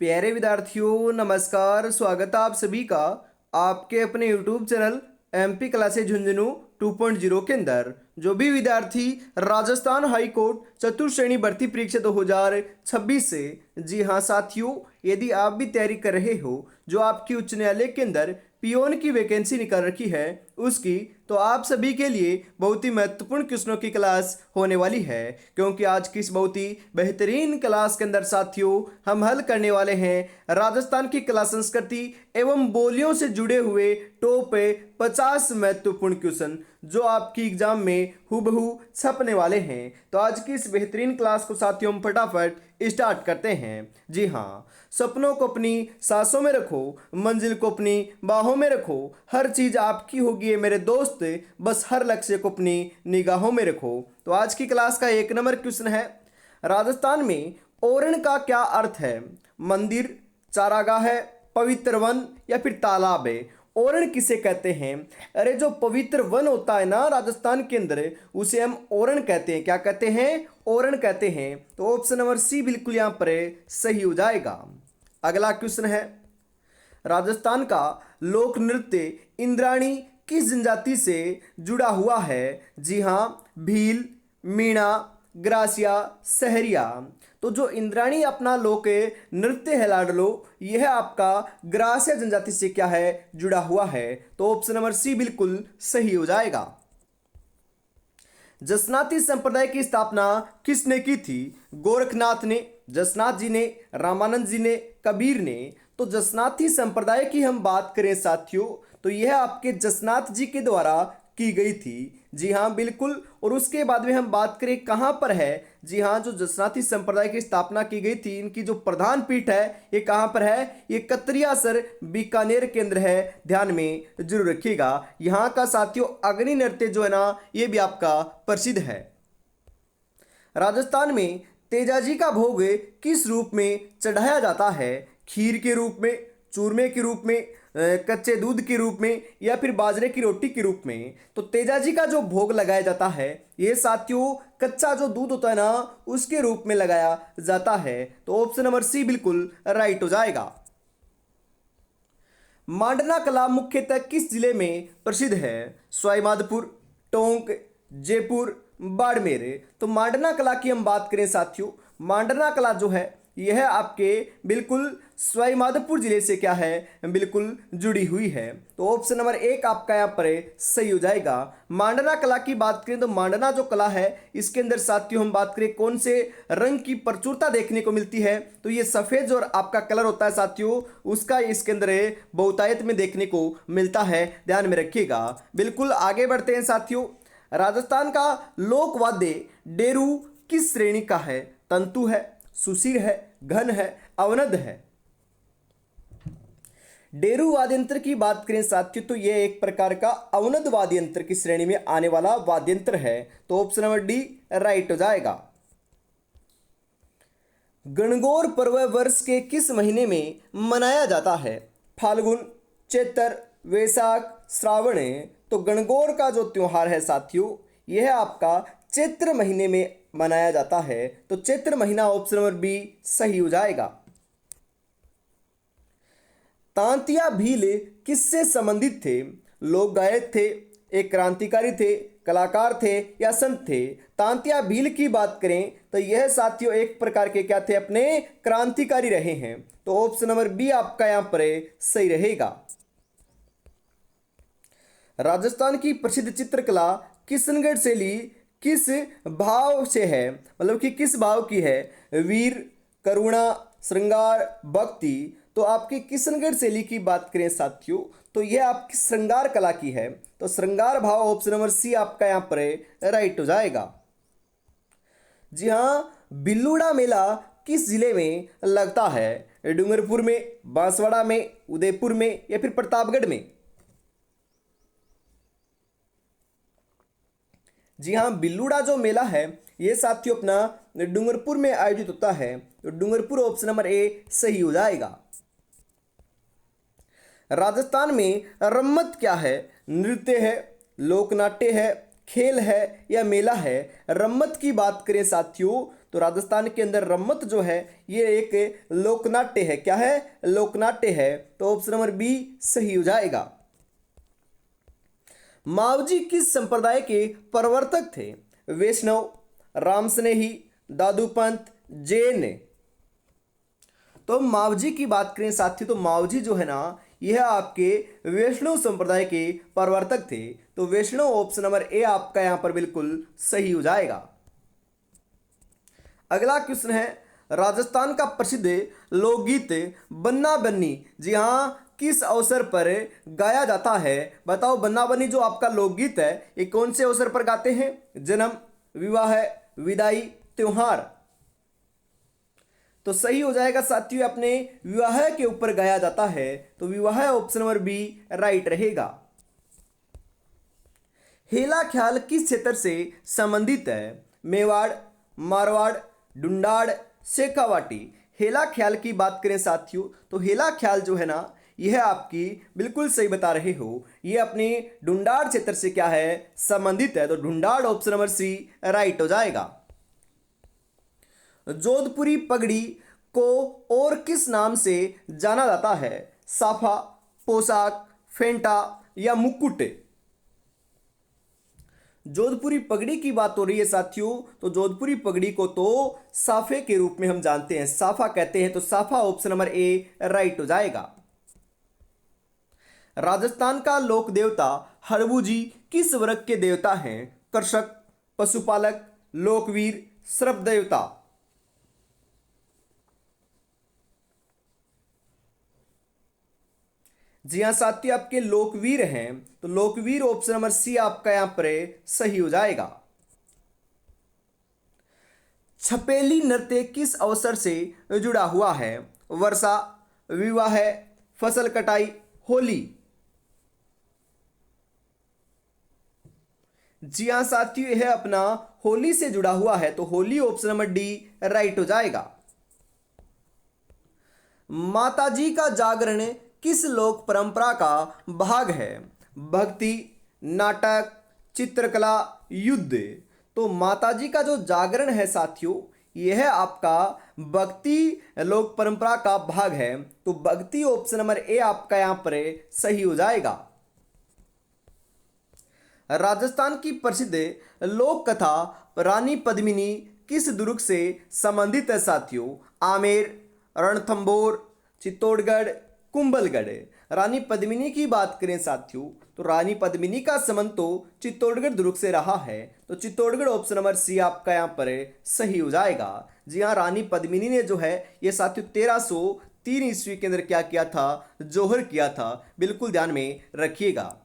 प्यारे विद्यार्थियों नमस्कार। स्वागत है आप सभी का आपके अपने YouTube channel MP classes Jhunjhunu 2.0 के अंदर। जो भी विद्यार्थी राजस्थान हाई कोर्ट चतुर्थ श्रेणी भर्ती परीक्षा 2026 से, जी हाँ साथियों, यदि आप भी तैयारी कर रहे हो जो आपकी उच्च न्यायालय के अंदर पियोन की वैकेंसी निकाल रखी है उसकी, तो आप सभी के लिए बहुत ही महत्वपूर्ण क्वेश्चनों की क्लास होने वाली है। क्योंकि आज की इस बहुत ही बेहतरीन क्लास के अंदर साथियों हम हल करने वाले हैं राजस्थान की कला संस्कृति एवं बोलियों से जुड़े हुए टॉप 50 महत्वपूर्ण क्वेश्चन जो आपकी एग्जाम में हूबहू छपने वाले हैं। तो आज की इस बेहतरीन क्लास को साथियों हम फटाफट स्टार्ट करते हैं। जी हाँ, सपनों को अपनी सांसों में रखो, मंजिल को अपनी बाहों में रखो, हर चीज आपकी होगी ये मेरे दोस्त, बस हर लक्ष्य को अपनी निगाहों में रखो। तो आज की क्लास का 1 नंबर क्वेश्चन है, राजस्थान में ओरण का क्या अर्थ है? मंदिर, चारागाह है, पवित्र वन या फिर तालाब है? ओरण किसे कहते हैं? अरे जो पवित्र वन होता है ना राजस्थान के अंदर, उसे हम ओरण कहते हैं। क्या कहते हैं? ओरण कहते हैं। तो ऑप्शन नंबर सी बिल्कुल यहां पर सही हो जाएगा। अगला क्वेश्चन है, राजस्थान का लोक नृत्य इंद्राणी किस जनजाति से जुड़ा हुआ है? जी हाँ, भील, मीणा, ग्रासिया, सहरिया। तो जो इंद्राणी अपना लोक नृत्य है लाडलो, यह आपका ग्रासिया जनजाति से क्या है? जुड़ा हुआ है। तो ऑप्शन नंबर सी बिल्कुल सही हो जाएगा। जसनाती संप्रदाय की स्थापना किसने की थी? गोरखनाथ ने, जसनाथ जी ने, रामानंद जी ने, कबीर ने। तो जसनाती संप्रदाय की हम बात करें साथियों, तो यह आपके जसनाथ जी के द्वारा की गई थी। जी हाँ बिल्कुल। और उसके बाद में हम बात करें कहाँ पर है? जी हाँ, जो जसनाती संप्रदाय की स्थापना की गई थी, इनकी जो प्रधान पीठ है ये कहाँ पर है? ये कतरियासर बीकानेर केंद्र है, ध्यान में जरूर रखिएगा। यहाँ का साथियों अग्नि नृत्य जो है ना, ये भी आपका प्रसिद्ध है। राजस्थान में तेजाजी का भोग किस रूप में चढ़ाया जाता है? खीर के रूप में, चूरमे के रूप में, कच्चे दूध के रूप में या फिर बाजरे की रोटी के रूप में? तो तेजाजी का जो भोग लगाया जाता है ये साथियों कच्चा जो दूध होता है ना उसके रूप में लगाया जाता है। तो ऑप्शन नंबर सी बिल्कुल राइट हो जाएगा। मांडना कला मुख्यतः किस जिले में प्रसिद्ध है? सवाईमाधोपुर, टोंक, जयपुर, बाड़मेर। तो मांडना कला की हम बात करें साथियों, मांडना कला जो है यह आपके बिल्कुल सवाईमाधोपुर जिले से क्या है? बिल्कुल जुड़ी हुई है। तो ऑप्शन नंबर 1 आपका यहाँ पर सही हो जाएगा। मांडना कला की बात करें तो मांडना जो कला है इसके अंदर साथियों हम बात करें कौन से रंग की प्रचुरता देखने को मिलती है, तो ये सफेद जो आपका कलर होता है साथियों उसका इसके अंदर बहुतायत में देखने को मिलता है, ध्यान में रखिएगा। बिल्कुल आगे बढ़ते हैं साथियों। राजस्थान का लोक वाद्य डेरू किस श्रेणी का है? तंतु है, सुशिर है, घन है, अवनद है? डेरू वाद्य यंत्र की बात करें साथियों तो यह एक प्रकार का अवनद वाद्य यंत्र की श्रेणी में आने वाला वाद्य यंत्र है। तो ऑप्शन नंबर डी राइट हो जाएगा। गणगौर पर्व वर्ष के किस महीने में मनाया जाता है? फाल्गुन, चैत्र, वैशाख, श्रावण। तो गणगौर का जो त्योहार है साथियों यह आपका चैत्र महीने में मनाया जाता है। तो चैत्र महीना ऑप्शन नंबर बी सही हो जाएगा। तांतिया भील किससे संबंधित थे? लोक गायक थे, एक क्रांतिकारी थे, कलाकार थे या संत थे? तांतिया भील की बात करें तो यह साथियों एक प्रकार के क्या थे? अपने क्रांतिकारी रहे हैं। तो ऑप्शन नंबर बी आपका यहां पर सही रहेगा। राजस्थान की प्रसिद्ध चित्रकला किशनगढ़ शैली किस भाव से है? मतलब कि किस भाव की है? वीर, करुणा, श्रृंगार, भक्ति। तो आपकी किशनगढ़ शैली की बात करें साथियों तो यह आपकी श्रृंगार कला की है। तो श्रृंगार भाव ऑप्शन नंबर सी आपका यहां पर राइट हो जाएगा। जी हाँ, बिल्लूड़ा मेला किस जिले में लगता है? डूंगरपुर में, बांसवाड़ा में, उदयपुर में या फिर प्रतापगढ़ में? जी हाँ, बिल्लूड़ा जो मेला है ये साथियों अपना डूंगरपुर में आयोजित होता है। तो डूंगरपुर ऑप्शन नंबर ए सही हो जाएगा। राजस्थान में रम्मत क्या है? नृत्य है, लोकनाट्य है, खेल है या मेला है? रम्मत की बात करें साथियों तो राजस्थान के अंदर रम्मत जो है ये एक लोकनाट्य है। क्या है? लोकनाट्य है। तो ऑप्शन नंबर बी सही हो जाएगा। मावजी किस संप्रदाय के प्रवर्तक थे? वैष्णव, रामस्नेही, दादूपंत, जैन। तो मावजी की बात करें साथियों, तो मावजी जो है ना यह आपके वैष्णव संप्रदाय के प्रवर्तक थे। तो वैष्णव ऑप्शन नंबर ए आपका यहां पर बिल्कुल सही हो जाएगा। अगला क्वेश्चन है, राजस्थान का प्रसिद्ध लोकगीत बन्ना बन्नी जी हाँ किस अवसर पर गाया जाता है? बताओ, बन्ना बन्नी जो आपका लोकगीत है ये कौन से अवसर पर गाते हैं? जन्म, विवाह, विदाई, त्योहार। तो सही हो जाएगा साथियों, अपने विवाह के ऊपर गाया जाता है। तो विवाह ऑप्शन नंबर बी राइट रहेगा। हेला ख्याल किस क्षेत्र से संबंधित है? मेवाड़, मारवाड़, डुंडाड़, शेखावाटी। हेला ख्याल की बात करें साथियों, तो हेला ख्याल जो है ना यह आपकी बिल्कुल सही बता रहे हो, ये अपने डुंडाड़ क्षेत्र से क्या है? संबंधित है। तो Dhundhar option number C right हो जाएगा। जोधपुरी पगड़ी को और किस नाम से जाना जाता है? साफा, पोशाक, फेंटा या मुकुट। जोधपुरी पगड़ी की बात हो रही है साथियों, तो जोधपुरी पगड़ी को तो साफे के रूप में हम जानते हैं, साफा कहते हैं। तो साफा ऑप्शन नंबर ए राइट हो जाएगा। राजस्थान का लोक देवता हड़बू जी किस वर्ग के देवता हैं? कृषक, पशुपालक, लोकवीर, श्रप देवता। जी हाँ साथियों, आपके लोकवीर हैं। तो लोकवीर ऑप्शन नंबर सी आपका यहां पर सही हो जाएगा। छपेली नृत्य किस अवसर से जुड़ा हुआ है? वर्षा, विवाह, फसल कटाई, होली। जी हाँ साथियों, यह अपना होली से जुड़ा हुआ है। तो Holi option number D right हो जाएगा। माताजी का जागरण किस लोक परंपरा का भाग है? भक्ति, नाटक, चित्रकला, युद्ध। तो माताजी का जो जागरण है साथियों यह आपका भक्ति लोक परंपरा का भाग है। तो भक्ति ऑप्शन नंबर ए आपका यहां पर सही हो जाएगा। राजस्थान की प्रसिद्ध लोक कथा रानी पद्मिनी किस दुर्ग से संबंधित है साथियों? आमेर, रणथंभौर, चित्तौड़गढ़, कुंभलगढ़। रानी पद्मिनी की बात करें साथियों, तो रानी पद्मिनी का संबंध तो चित्तौड़गढ़ दुर्ग से रहा है। तो चित्तौड़गढ़ ऑप्शन नंबर सी आपका यहाँ पर सही हो जाएगा। जी हाँ, रानी पद्मिनी ने जो है ये साथियों 1303 ईस्वी के अंदर क्या किया था? जोहर किया था। बिल्कुल ध्यान में रखिएगा।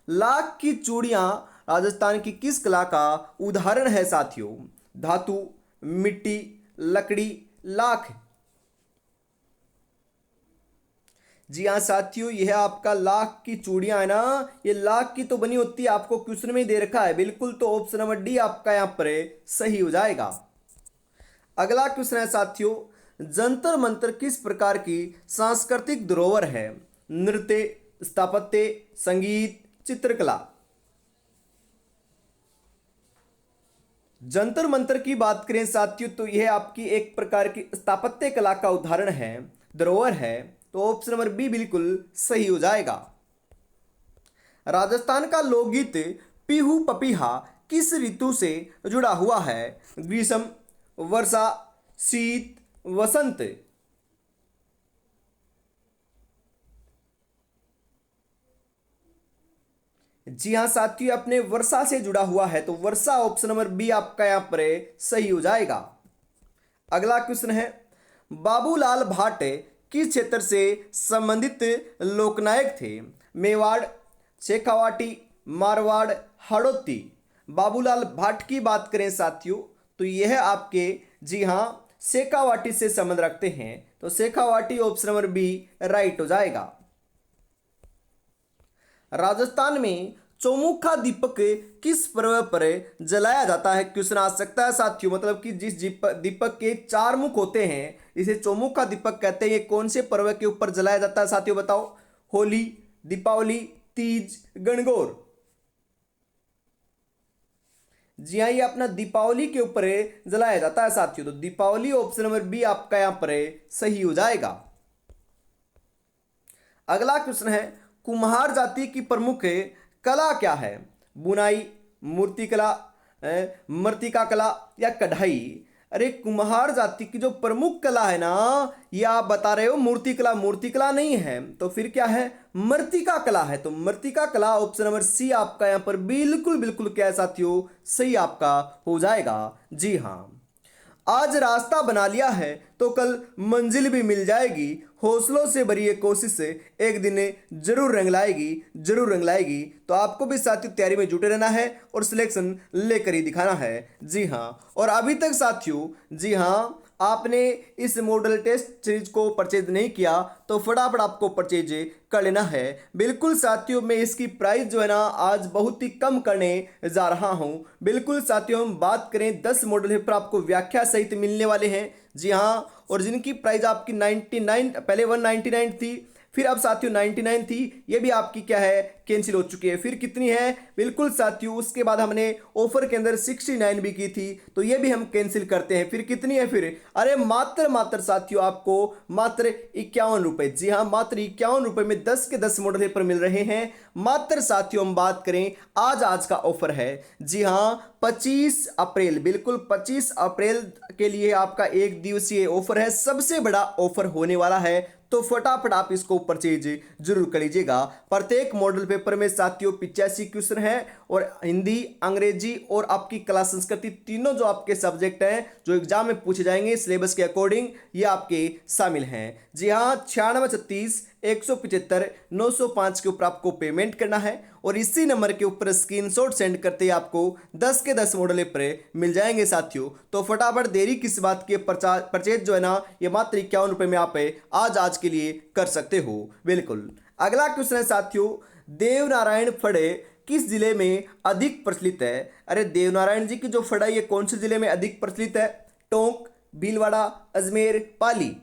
लाख की चूड़ियां राजस्थान की किस कला का उदाहरण है साथियों? धातु, मिट्टी, लकड़ी, लाख। जी हाँ साथियों, यह आपका लाख की चूड़ियां है ना, ये लाख की तो बनी होती है, आपको क्वेश्चन में ही दे रखा है बिल्कुल। तो ऑप्शन नंबर डी आपका यहां पर सही हो जाएगा। अगला क्वेश्चन है साथियों, जंतर मंतर किस प्रकार की सांस्कृतिक धरोहर है? नृत्य, स्थापत्य, संगीत, चित्रकला। जंतर मंतर की बात करें साथियों, तो यह आपकी एक प्रकार की स्थापत्य कला का उदाहरण है, धरोहर है। तो ऑप्शन नंबर बी बिल्कुल सही हो जाएगा। राजस्थान का लोकगीत पीहू पपीहा किस ऋतु से जुड़ा हुआ है? ग्रीष्म, वर्षा, शीत, वसंत। जी हाँ साथियों, अपने वर्षा से जुड़ा हुआ है। तो वर्षा ऑप्शन नंबर बी आपका यहां पर सही हो जाएगा। अगला क्वेश्चन है, बाबूलाल भाट किस क्षेत्र से संबंधित लोकनायक थे? मेवाड़, शेखावाटी, मारवाड़, हाड़ौती। बाबूलाल भाट की बात करें साथियों, तो यह आपके जी हाँ शेखावाटी से संबंध रखते हैं। तो Shekhawati option number B right हो जाएगा। राजस्थान में चौमुखा दीपक किस पर्व पर जलाया जाता है? क्वेश्चन आ सकता है साथियों, मतलब कि जिस दीपक के 4 मुख होते हैं इसे चौमुखा दीपक कहते हैं। ये कौन से पर्व के ऊपर जलाया जाता है साथियों बताओ? होली, दीपावली, तीज, गणगौर। जी हाँ, ये अपना दीपावली के ऊपर जलाया जाता है साथियों। तो दीपावली ऑप्शन नंबर बी आपका यहाँ पर सही हो जाएगा। अगला क्वेश्चन है, कुम्हार जाति की प्रमुख कला क्या है? बुनाई, मूर्तिकला, मृत्तिका कला या कढ़ाई? अरे कुम्हार जाति की जो प्रमुख कला है ना, ये आप बता रहे हो मूर्तिकला। मूर्तिकला नहीं है तो फिर क्या है? मृत्तिका कला है। तो मृत्तिका कला ऑप्शन नंबर सी आपका यहाँ पर बिल्कुल बिल्कुल क्या है साथियों, सही आपका हो जाएगा। जी हाँ, आज रास्ता बना लिया है तो कल मंजिल भी मिल जाएगी, हौसलों से भरी ये कोशिश से एक दिन जरूर रंग लाएगी, जरूर रंग लाएगी। तो आपको भी साथियों तैयारी में जुटे रहना है और सिलेक्शन लेकर ही दिखाना है। जी हाँ, और अभी तक साथियों, जी हाँ, आपने इस मॉडल टेस्ट सीरीज को परचेज नहीं किया तो फटाफट आपको परचेज कर लेना है। बिल्कुल साथियों, मैं इसकी प्राइस जो है ना आज बहुत ही कम करने जा रहा हूं। बिल्कुल साथियों, हम बात करें 10 मॉडल पेपर आपको व्याख्या सहित मिलने वाले हैं। जी हाँ, और जिनकी प्राइस आपकी 99, पहले 199 थी, फिर अब साथियों 99 थी, ये भी आपकी क्या है, कैंसिल हो चुकी है। फिर कितनी है? बिल्कुल साथियों, उसके बाद हमने ऑफर के अंदर 69 भी की थी, तो ये भी हम कैंसिल करते हैं। फिर कितनी है फिर? अरे मात्र मात्र साथियों आपको मात्र 51 रुपए। जी हाँ, मात्र 51 रुपए में 10 के 10 मॉडल पेपर मिल रहे हैं। मात्र साथियों हम बात करें आज का ऑफर है। जी हाँ, 25 अप्रैल, बिल्कुल 25 अप्रैल के लिए आपका एक दिवसीय ऑफर है, सबसे बड़ा ऑफर होने वाला है। तो फटाफट आप इसको परचेज जरूर कर लीजिएगा। प्रत्येक मॉडल पेपर में साथियों 85 क्वेश्चन है और हिंदी, अंग्रेजी और आपकी कला संस्कृति तीनों जो आपके सब्जेक्ट हैं जो एग्जाम में पूछे जाएंगे सिलेबस के अकॉर्डिंग, ये आपके शामिल हैं। जी हाँ, 9636 175 905 के ऊपर आपको पेमेंट करना है और इसी नंबर के ऊपर स्क्रीनशॉट सेंड करते ही आपको 10 के 10 मॉडल पेपर मिल जाएंगे साथियों। तो फटाफट देरी किस बात की, परचेज जो है ना ये मात्र 51 रुपये में आप आज के लिए कर सकते हो। बिल्कुल। अगला क्वेश्चन है साथियों, देवनारायण फड़े किस जिले में अधिक प्रचलित है? अरे देवनारायण जी की जो फड़ा ये कौन से जिले में अधिक प्रचलित है? टोंक, भीलवाड़ा, अजमेर, पाली?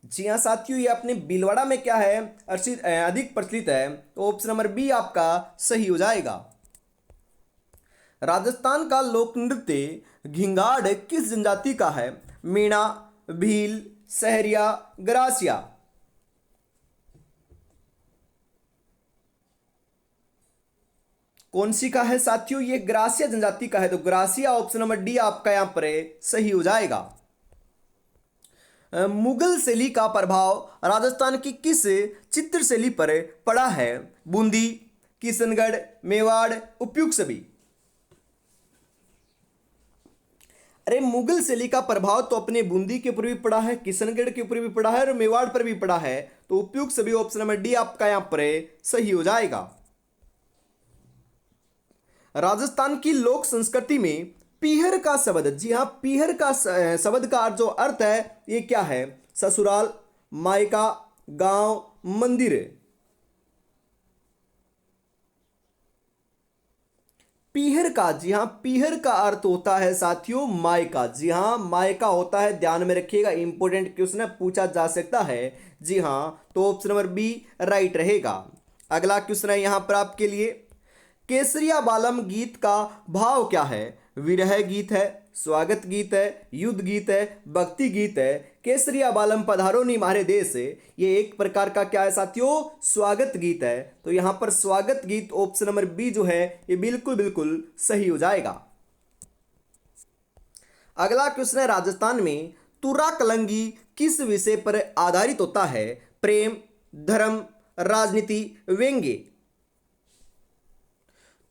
जी हाँ साथियों, ये अपने भीलवाड़ा में क्या है, अधिक प्रचलित है। तो ऑप्शन नंबर बी आपका सही हो जाएगा। राजस्थान का लोक नृत्य घिंगाड़ किस जनजाति का है? मीणा, भील, सहरिया, ग्रासिया? कौन सी का है साथियों? ये ग्रासिया जनजाति का है। तो ग्रासिया ऑप्शन नंबर डी आपका यहां पर सही हो जाएगा। मुगल शैली का प्रभाव राजस्थान की किस चित्र शैली पर पड़ा है? बूंदी, किशनगढ़, मेवाड़, उपयुक्त सभी? अरे मुगल शैली का प्रभाव तो अपने बूंदी के ऊपर भी पड़ा है, किशनगढ़ के ऊपर भी पड़ा है और मेवाड़ पर भी पड़ा है। तो उपयुक्त सभी ऑप्शन नंबर डी आपका यहां पर सही हो जाएगा। राजस्थान की लोक संस्कृति में पीहर का शब्द, जी हाँ, पीहर का शब्द का जो अर्थ है ये क्या है? ससुराल, मायका, गांव, मंदिर? पीहर का, जी हाँ, पीहर का अर्थ होता है साथियों मायका। जी हाँ, मायका होता है, ध्यान में रखिएगा, इंपॉर्टेंट क्वेश्चन है, पूछा जा सकता है। जी हाँ, तो ऑप्शन नंबर बी राइट रहेगा। अगला क्वेश्चन है यहां पर आपके लिए, केसरिया बालम गीत का भाव क्या है? विरह गीत है, स्वागत गीत है, युद्ध गीत है, भक्ति गीत है? केसरिया बालम पधारो नी मारे देश है, ये एक प्रकार का क्या है साथियों? स्वागत गीत है। तो यहां पर स्वागत गीत ऑप्शन नंबर बी जो है ये बिल्कुल बिल्कुल सही हो जाएगा। अगला क्वेश्चन है, राजस्थान में तुरा कलंगी किस विषय पर आधारित होता है? प्रेम, धर्म, राजनीति, व्यंग्य?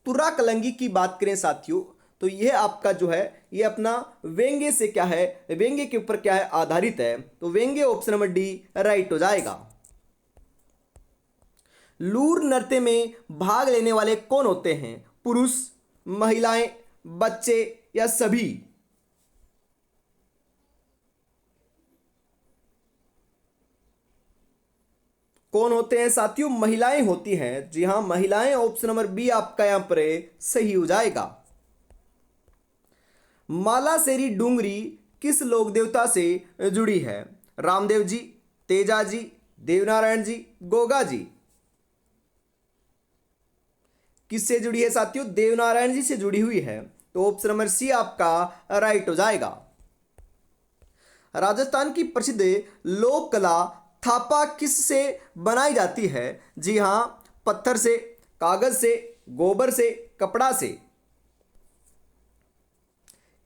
तुरा कलंगी की बात करें साथियों तो यह आपका जो है ये अपना व्यंग्य से क्या है, व्यंग्य के ऊपर क्या है, आधारित है। तो व्यंग्य ऑप्शन नंबर डी राइट हो जाएगा। लूर नृत्य में भाग लेने वाले कौन होते हैं? पुरुष, महिलाएं, बच्चे या सभी? कौन होते हैं साथियों? महिलाएं होती हैं। जी हां, महिलाएं ऑप्शन नंबर बी आपका यहां पर सही हो जाएगा। मालासेरी डूंगरी किस लोक देवता से जुड़ी है? रामदेव जी, तेजा जी, देवनारायण जी, गोगा जी? किससे जुड़ी है साथियों? देवनारायण जी से जुड़ी हुई है। तो ऑप्शन नंबर सी आपका राइट हो जाएगा। राजस्थान की प्रसिद्ध लोक कला थापा किससे बनाई जाती है? जी हाँ, पत्थर से, कागज से, गोबर से, कपड़ा से।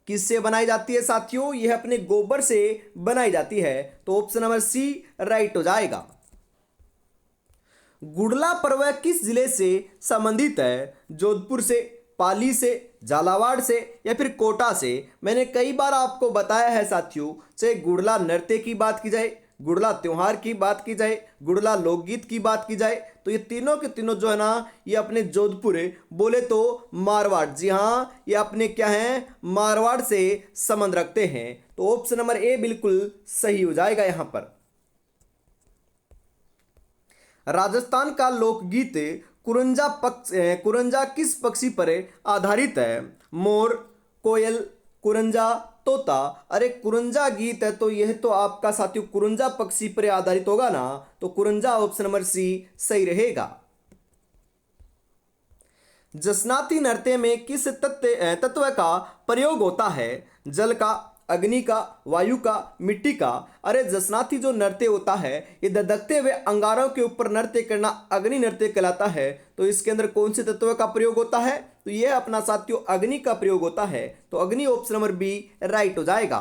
किससे बनाई जाती है साथियों? यह अपने गोबर से बनाई जाती है। तो ऑप्शन नंबर सी राइट हो जाएगा। गुड़ला पर्व किस जिले से संबंधित है? जोधपुर से, पाली से, झालावाड़ से या फिर कोटा से? मैंने कई बार आपको बताया है साथियों, चाहे गुड़ला नृत्य की बात की जाए, गुड़ला त्योहार की बात की जाए, गुड़ला लोकगीत की बात की जाए, तो ये तीनों के तीनों जो है ना, ये अपने जोधपुर बोले तो मारवाड़, जी हाँ, ये अपने क्या हैं, मारवाड़ से संबंध रखते हैं। तो ऑप्शन नंबर ए बिल्कुल सही हो जाएगा यहां पर। राजस्थान का लोकगीत कुरंजा किस पक्षी पर आधारित है? मोर, कोयल, कुरंजा, तोता। अरे कुरंजा गीत है तो यह तो आपका साथियों कुरंजा पक्षी पर आधारित होगा ना, तो कुरंजा ऑप्शन नंबर सी सही रहेगा। जसनाती नृत्य में किस तत्व का प्रयोग होता है? जल का, अग्नि का, वायु का, मिट्टी का। अरे जसनाती जो नृत्य होता है, ये धधकते हुए अंगारों के ऊपर नृत्य करना अग्नि नृत्य कहलाता है। तो इसके अंदर कौन से तत्व का प्रयोग होता है? तो यह अपना साथियों अग्नि का प्रयोग होता है। तो अग्नि ऑप्शन नंबर बी राइट हो जाएगा।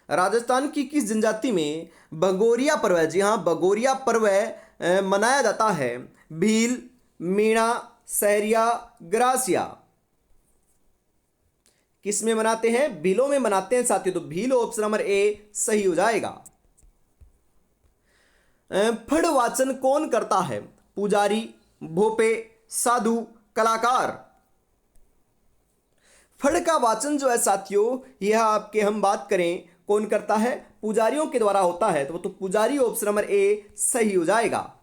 राजस्थान की किस जनजाति में भगोरिया पर्व, जी हाँ भगोरिया पर्व मनाया जाता है? भील, मीणा, सहरिया, ग्रासिया। किस में मनाते हैं? भीलों में मनाते हैं साथियों। तो भील ऑप्शन नंबर ए सही हो जाएगा। फड़ वाचन कौन करता है? पुजारी, भोपे, साधु, कलाकार। फड़ का वाचन जो है साथियों, यह आपके हम बात करें कौन करता है? पुजारियों के द्वारा होता है। तो पुजारी ऑप्शन नंबर ए सही हो जाएगा।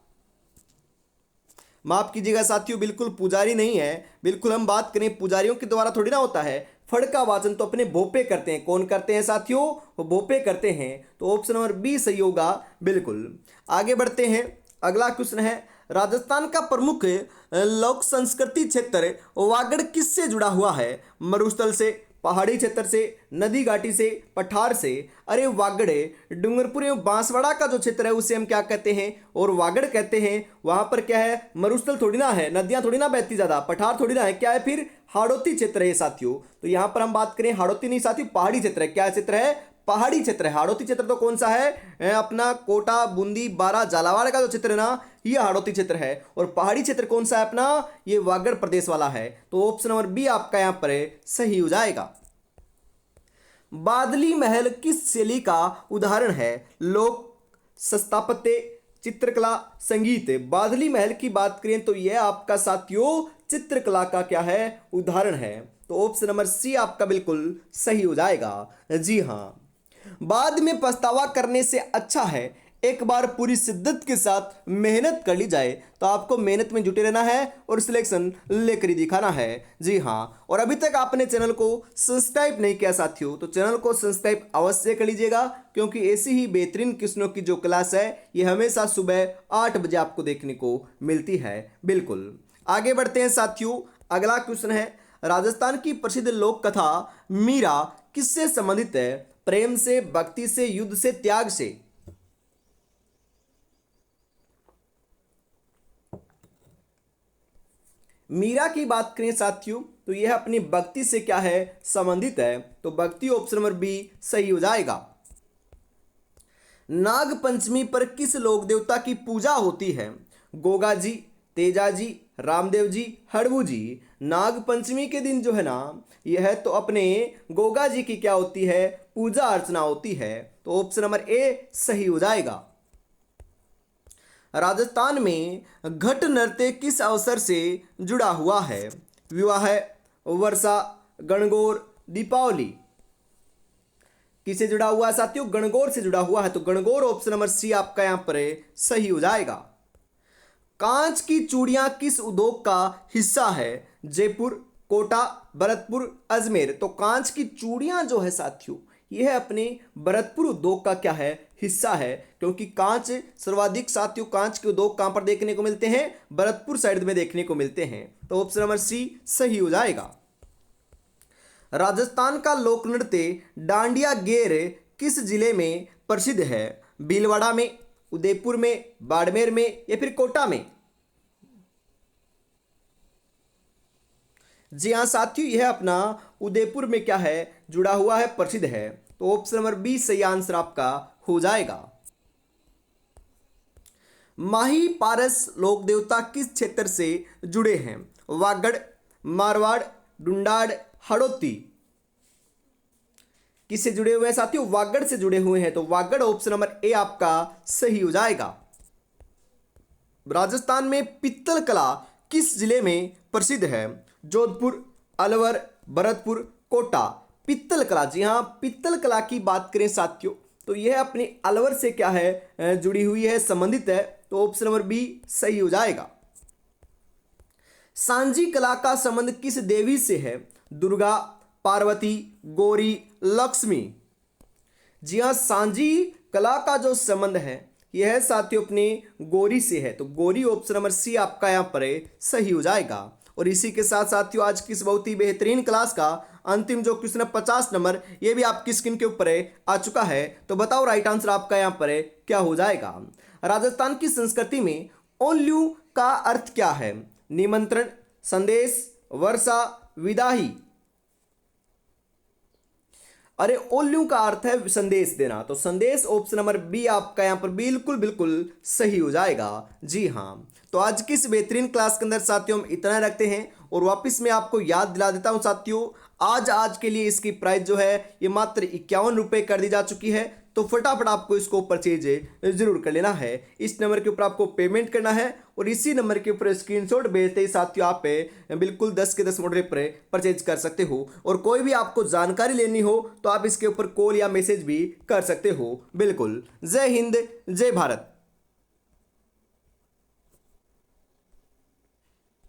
माफ कीजिएगा साथियों, बिल्कुल पुजारी नहीं है, बिल्कुल हम बात करें पुजारियों के द्वारा थोड़ी ना होता है। फड़ का वाचन तो अपने भोपे करते हैं। कौन करते हैं साथियों? वो भोपे करते हैं। तो ऑप्शन नंबर बी सही होगा बिल्कुल। आगे बढ़ते हैं, अगला क्वेश्चन है, राजस्थान का प्रमुख लोक संस्कृति क्षेत्र वागड़ किससे जुड़ा हुआ है? मरुस्थल से, पहाड़ी क्षेत्र से, नदी घाटी से, पठार से। अरे वागड़े डूंगरपुर एवं बांसवाड़ा का जो क्षेत्र है उसे हम क्या कहते हैं? और वागड़ कहते हैं। वहां पर क्या है? मरुस्थल थोड़ी ना है, नदियां थोड़ी ना बहती ज्यादा, पठार थोड़ी ना है, क्या है फिर? हाड़ौती क्षेत्र है साथियों। तो यहां पर हम बात करें हाड़ौती नहीं साथियों, पहाड़ी क्षेत्र है। क्या क्षेत्र है? पहाड़ी क्षेत्र है। हाड़ौती क्षेत्र तो कौन सा है? अपना कोटा, बूंदी, बारा, झालावाड़ का जो क्षेत्र है ना, ये हाड़ौती क्षेत्र है। और पहाड़ी क्षेत्र कौन सा है अपना? ये वागड़ प्रदेश वाला है। तो ऑप्शन नंबर बी आपका यहां पर सही हो जाएगा। बादली महल किस शैली का उदाहरण है? लोक, स्थापत्य, चित्रकला, संगीत। बादली महल की बात करें तो यह आपका साथियों चित्रकला का क्या है? उदाहरण है। तो ऑप्शन नंबर सी आपका बिल्कुल सही हो जाएगा। जी हाँ, बाद में पछतावा करने से अच्छा है एक बार पूरी शिद्दत के साथ मेहनत कर ली जाए। तो आपको मेहनत में जुटे रहना है और सिलेक्शन लेकर ही दिखाना है। जी हाँ, और अभी तक आपने चैनल को सब्सक्राइब नहीं किया साथियों, तो चैनल को सब्सक्राइब अवश्य कर लीजिएगा, क्योंकि ऐसी ही बेहतरीन क्वेश्चनों की जो क्लास है ये हमेशा सुबह 8 बजे आपको देखने को मिलती है। बिल्कुल, आगे बढ़ते हैं साथियों, अगला क्वेश्चन है, राजस्थान की प्रसिद्ध लोक कथा मीरा किससे संबंधित है? प्रेम से, भक्ति से, युद्ध से, त्याग से। मीरा की बात करें साथियों तो यह अपनी भक्ति से क्या है? संबंधित है। तो भक्ति ऑप्शन नंबर बी सही हो जाएगा। नाग पंचमी पर किस लोक देवता की पूजा होती है? गोगा जी, तेजा जी, रामदेव जी, हड़बू जी। नाग पंचमी के दिन जो है ना, यह तो अपने गोगा जी की क्या होती है? पूजा अर्चना होती है। तो ऑप्शन नंबर ए सही हो जाएगा। राजस्थान में घट नृत्य किस अवसर से जुड़ा हुआ है? विवाह, वर्षा, गणगौर, दीपावली। किससे जुड़ा हुआ है साथियों? गणगौर से जुड़ा हुआ है। तो गणगौर ऑप्शन नंबर सी आपका यहां पर सही हो जाएगा। कांच की चूड़ियां किस उद्योग का हिस्सा है? जयपुर, कोटा, भरतपुर, अजमेर। तो कांच की चूड़ियां जो है साथियों, यह अपने भरतपुर उद्योग का क्या है? हिस्सा है, क्योंकि कांच सर्वाधिक साथियों कांच के उद्योग कहां पर देखने को मिलते हैं, भरतपुर साइड में देखने को मिलते हैं। तो ऑप्शन नंबर सी सही हो जाएगा। राजस्थान का लोक नृत्य डांडिया गेर किस जिले में प्रसिद्ध है? भीलवाड़ा में, उदयपुर में, बाड़मेर में या फिर कोटा में? जी हाँ साथियों, यह अपना उदयपुर में क्या है, जुड़ा हुआ है, प्रसिद्ध है। तो ऑप्शन नंबर बी सही आंसर आपका हो जाएगा। माही पारस लोक देवता किस क्षेत्र से जुड़े हैं? वागड़, मारवाड़, डुंडाड़, हड़ौती? किससे जुड़े हुए हैं साथियों? वागड़ से जुड़े हुए हैं। तो वागड़ ऑप्शन नंबर ए आपका सही हो जाएगा। राजस्थान में पित्तल कला किस जिले में प्रसिद्ध है? जोधपुर, अलवर, भरतपुर, कोटा? पित्तल कला, जी हाँ, पित्तल कला की बात करें साथियों तो यह अपने अलवर से क्या है, जुड़ी हुई है, संबंधित है। तो ऑप्शन नंबर बी सही हो जाएगा। सांझी कला का संबंध किस देवी से है? दुर्गा, पार्वती, गौरी, लक्ष्मी? जी हाँ, सांझी कला का जो संबंध है यह साथियों अपने गौरी से है। तो गौरी ऑप्शन नंबर सी आपका यहाँ पर सही हो जाएगा। और इसी के साथ साथियों आज की इस बहुत ही बेहतरीन क्लास का अंतिम जो क्वेश्चन है 50 नंबर, ये भी आपकी स्क्रीन के ऊपर आ चुका है। तो बताओ राइट आंसर आपका यहाँ पर क्या हो जाएगा। राजस्थान की संस्कृति में ओल्यू का अर्थ क्या है? निमंत्रण, संदेश, वर्षा, विदाई? अरे ओल्यू का अर्थ है संदेश देना। तो संदेश ऑप्शन नंबर बी आपका यहाँ पर बिल्कुल बिल्कुल सही हो जाएगा। जी हाँ, तो आज की इस बेहतरीन क्लास के अंदर साथियों हम इतना रखते हैं। और वापस मैं आपको याद दिला देता हूँ साथियों, आज के लिए इसकी प्राइस जो है ये मात्र 51 रुपये कर दी जा चुकी है। तो फटाफट आपको इसको परचेज जरूर कर लेना है। इस नंबर के ऊपर आपको पेमेंट करना है और इसी नंबर के ऊपर स्क्रीनशॉट भेजते ही साथियों आप बिल्कुल 10 के 10 मॉडल पर परचेज कर सकते हो। और कोई भी आपको जानकारी लेनी हो तो आप इसके ऊपर कॉल या मैसेज भी कर सकते हो। बिल्कुल। जय हिंद, जय भारत।